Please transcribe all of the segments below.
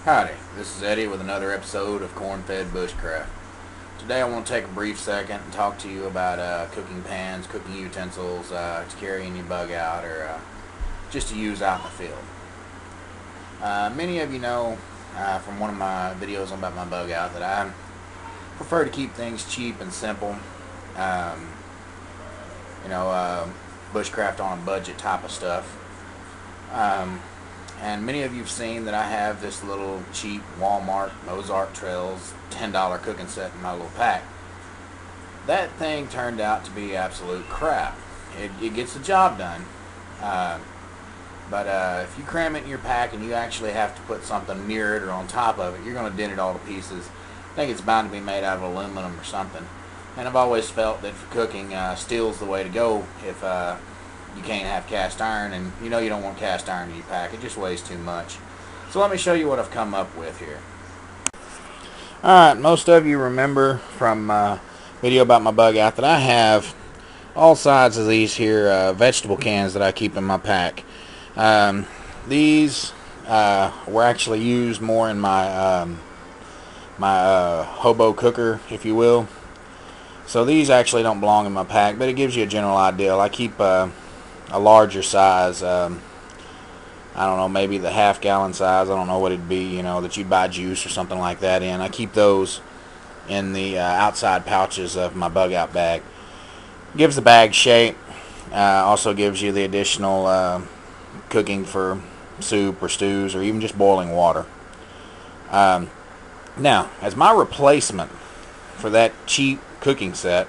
Howdy, this is Eddie with another episode of Corn-Fed Bushcraft. Today I want to take a brief second and talk to you about cooking pans, cooking utensils to carry in your bug out or just to use out in the field. Many of you know from one of my videos about my bug out that I prefer to keep things cheap and simple. Bushcraft on a budget type of stuff. And many of you have seen that I have this little cheap Walmart Ozark Trails $10 cooking set in my little pack. That thing turned out to be absolute crap. It gets the job done. But if you cram it in your pack and you actually have to put something near it or on top of it, you're going to dent it all to pieces. I think it's bound to be made out of aluminum or something. And I've always felt that for cooking, steel's the way to go if you can't have cast iron, and you know you don't want cast iron in your pack. It just weighs too much. So let me show you what I've come up with here. Alright, most of you remember from video about my bug out that I have all sides of these here vegetable cans that I keep in my pack. These were actually used more in my my hobo cooker, if you will. So these actually don't belong in my pack, but it gives you a general idea. I keep a larger size, I don't know, maybe the half-gallon size, I don't know what it'd be, you know, that you'd buy juice or something like that in. I keep those in the outside pouches of my bug out bag. Gives the bag shape, also gives you the additional cooking for soup or stews or even just boiling water. Now, as my replacement for that cheap cooking set,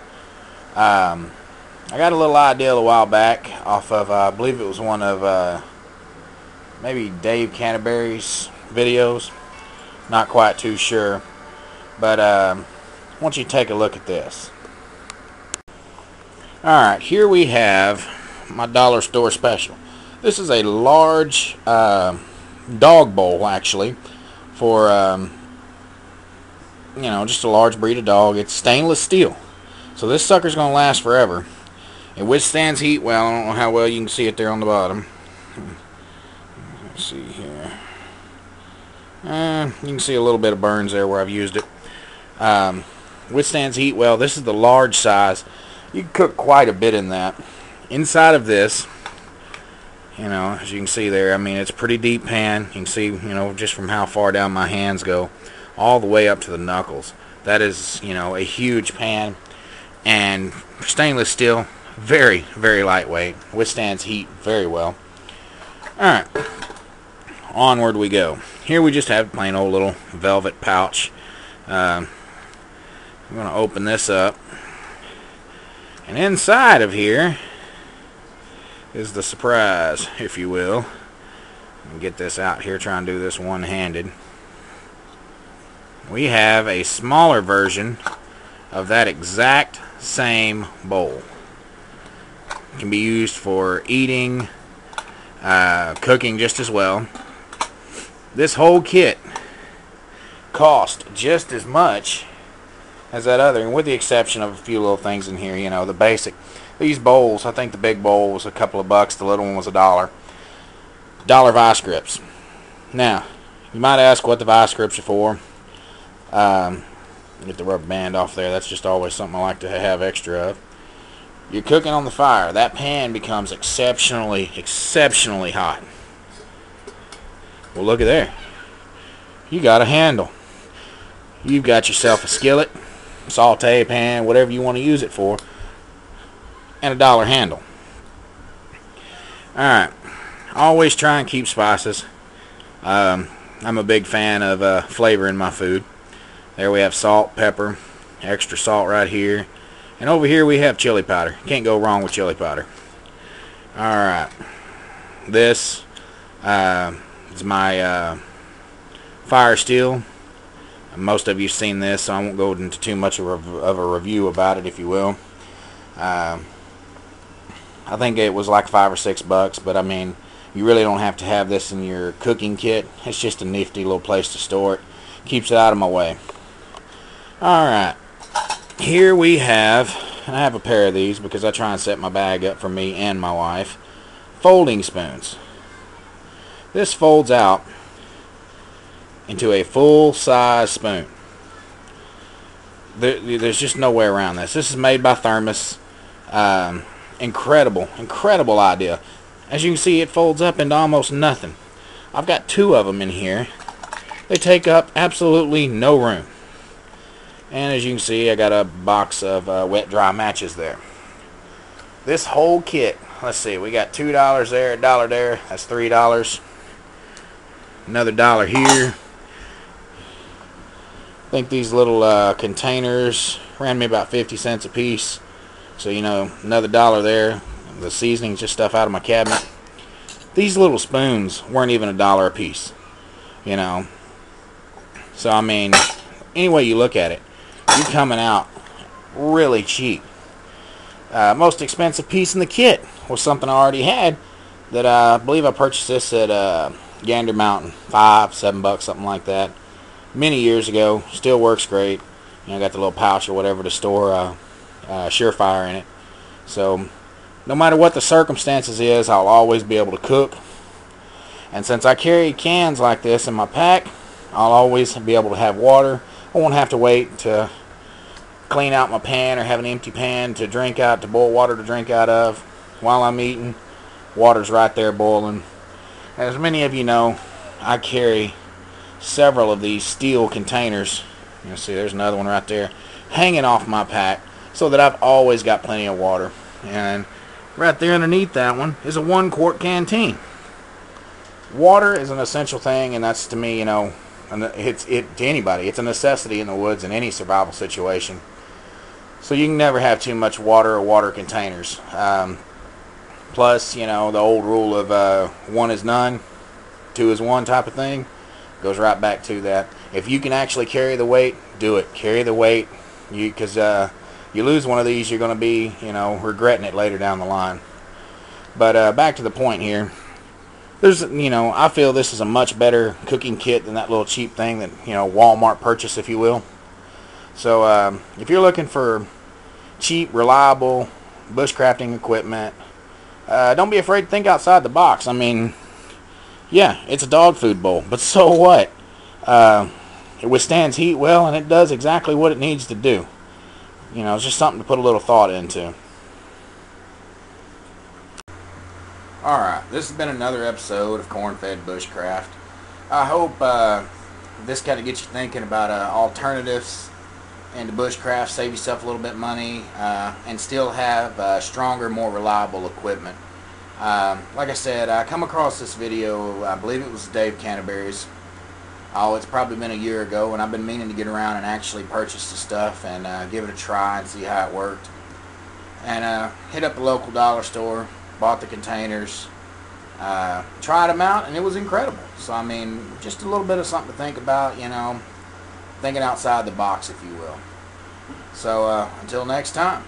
I got a little idea a while back off of, I believe it was one of maybe Dave Canterbury's videos. Not quite too sure. But I want you to take a look at this. Alright, here we have my dollar store special. This is a large dog bowl, actually, for, just a large breed of dog. It's stainless steel. So this sucker's going to last forever. It withstands heat well. I don't know how well you can see it there on the bottom. Let's see here. You can see a little bit of burns there where I've used it. Withstands heat well. This is the large size. You can cook quite a bit in that. Inside of this, as you can see there, I mean, it's a pretty deep pan. You can see, just from how far down my hands go, all the way up to the knuckles. That is, a huge pan. And stainless steel. Very, very lightweight. Withstands heat very well. Alright. Onward we go. Here we just have a plain old little velvet pouch. I'm going to open this up. And inside of here is the surprise, if you will. Get this out here, try and do this one-handed. We have a smaller version of that exact same bowl. Can be used for eating, cooking just as well. This whole kit cost just as much as that other, and with the exception of a few little things in here, the basic. These bowls, I think the big bowl was a couple of bucks, the little one was $1. $1 vice grips. Now, you might ask what the vice grips are for. Get the rubber band off there. That's just always something I like to have extra of. You're cooking on the fire. That pan becomes exceptionally hot. Well, look at there. You got a handle. You've got yourself a skillet, saute pan, whatever you want to use it for, and a $1 handle. Alright. Always try and keep spices. I'm a big fan of flavor in my food. There we have salt, pepper, extra salt right here. And over here we have chili powder. Can't go wrong with chili powder. Alright. This is my fire steel. Most of you have seen this, so I won't go into too much of a review about it, if you will. I think it was like $5 or $6, but I mean, you really don't have to have this in your cooking kit. It's just a nifty little place to store it. Keeps it out of my way. Alright. Here we have, and I have a pair of these because I try and set my bag up for me and my wife, folding spoons. This folds out into a full-size spoon. There's just no way around this. This is made by Thermos. Incredible idea. As you can see, it folds up into almost nothing. I've got 2 of them in here. They take up absolutely no room. And as you can see, I got a box of wet dry matches there. This whole kit, let's see, we got $2 there, $1 there, that's $3. Another $1 here. I think these little containers ran me about 50 cents a piece. So, you know, another $1 there. The seasoning's just stuff out of my cabinet. These little spoons weren't even $1 a piece, you know. So, I mean, any way you look at it, you're coming out really cheap. Most expensive piece in the kit was something I already had that I believe I purchased this at Gander Mountain, $5-7, something like that, many years ago. Still works great. You know, got the little pouch or whatever to store Surefire in it. So no matter what the circumstances is, I'll always be able to cook. And since I carry cans like this in my pack, I'll always be able to have water. I won't have to wait to clean out my pan or have an empty pan to drink out, to boil water to drink out of while I'm eating. Water's right there boiling. As many of you know, I carry several of these steel containers. You see, there's another one right there hanging off my pack, so that I've always got plenty of water. And right there underneath that one is a 1-quart canteen. Water is an essential thing, and that's, to me, you know, to anybody, it's a necessity in the woods in any survival situation. So you can never have too much water or water containers. Plus, you know, the old rule of 1 is none, 2 is 1 type of thing goes right back to that. If you can actually carry the weight, do it. Carry the weight, because you lose one of these, you're going to be, you know, regretting it later down the line. But back to the point here. There's, you know, I feel this is a much better cooking kit than that little cheap thing that, you know, Walmart purchase, if you will. So if you're looking for cheap, reliable bushcrafting equipment, don't be afraid to think outside the box. I mean, yeah, it's a dog food bowl, but so what? It withstands heat well, and it does exactly what it needs to do. You know, it's just something to put a little thought into. Alright, this has been another episode of Corn-Fed Bushcraft. I hope this kind of gets you thinking about alternatives into bushcraft, save yourself a little bit of money, and still have stronger, more reliable equipment. Like I said, I come across this video, I believe it was Dave Canterbury's. Oh, it's probably been a year ago, and I've been meaning to get around and actually purchase the stuff and give it a try and see how it worked. And hit up the local dollar store, bought the containers, tried them out, and it was incredible. So, I mean, just a little bit of something to think about, you know, thinking outside the box, if you will. So, until next time.